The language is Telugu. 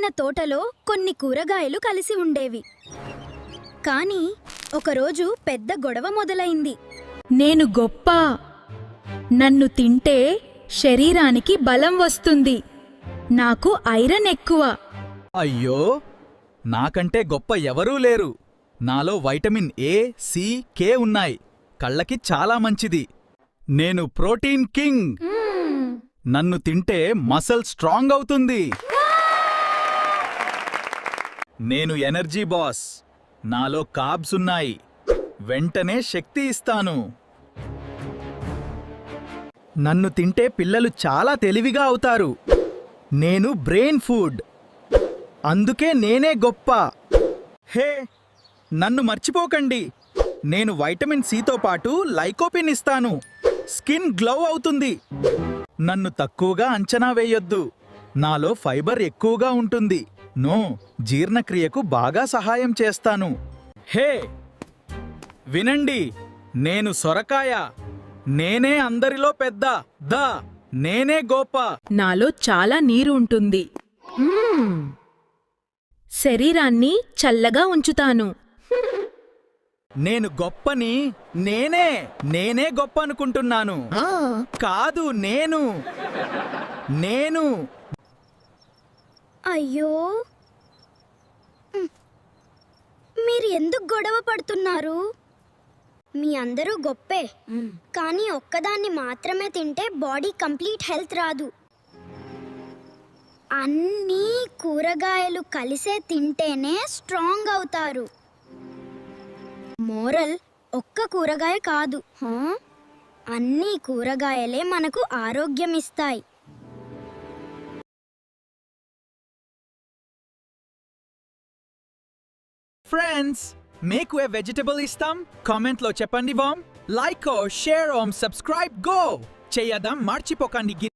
అందమైన తోటలో కొన్ని కూరగాయలు కలిసి ఉండేవి. కానీ ఒకరోజు పెద్ద గొడవ మొదలైంది. నేను గొప్ప, నన్ను తింటే శరీరానికి బలం వస్తుంది, నాకు ఐరన్ ఎక్కువ. అయ్యో, నాకంటే గొప్ప ఎవరూ లేరు. నాలో వైటమిన్ ఏ, సి, కే ఉన్నాయి. కళ్ళకి చాలా మంచిది. నేను ప్రోటీన్ కింగ్. నన్ను తింటే మసల్ స్ట్రాంగ్ అవుతుంది. నేను ఎనర్జీ బాస్. నాలో కార్బ్స్ ఉన్నాయి. వెంటనే శక్తి ఇస్తాను. నన్ను తింటే పిల్లలు చాలా తెలివిగా అవుతారు. నేను బ్రెయిన్ ఫుడ్. అందుకే నేనే గొప్ప. హే, నన్ను మర్చిపోకండి. నేను వైటమిన్ సితో పాటు లైకోపిన్ ఇస్తాను. స్కిన్ గ్లో అవుతుంది. నన్ను తక్కువగా అంచనా వేయొద్దు. నాలో ఫైబర్ ఎక్కువగా ఉంటుంది. జీర్ణక్రియకు బాగా సహాయం చేస్తాను. హే, వినండి, నేను సొరకాయ. నేనే అందరిలో పెద్ద. నేనే గొప్ప. నాలో చాలా నీరు ఉంటుంది. శరీరాన్ని చల్లగా ఉంచుతాను. నేను గొప్పని నేనే గొప్ప అనుకుంటున్నాను. కాదు, నేను అయ్యో, మీరు ఎందుకు గొడవ పడుతున్నారు? మీ అందరూ గొప్పే, కానీ ఒక్కదాన్ని మాత్రమే తింటే బాడీ కంప్లీట్ హెల్త్ రాదు. అన్నీ కూరగాయలు కలిసే తింటేనే స్ట్రాంగ్ అవుతారు. మోరల్, ఒక్క కూరగాయ కాదు, అన్ని కూరగాయలే మనకు ఆరోగ్యం ఇస్తాయి. ఫ్రెండ్స్, మీకు ఏ వెజిటబుల్ ఇష్టం? కామెంట్ లో చెప్పండి. లైక్, షేర్, సబ్స్క్రైబ్ చేయడం మర్చిపోకండి.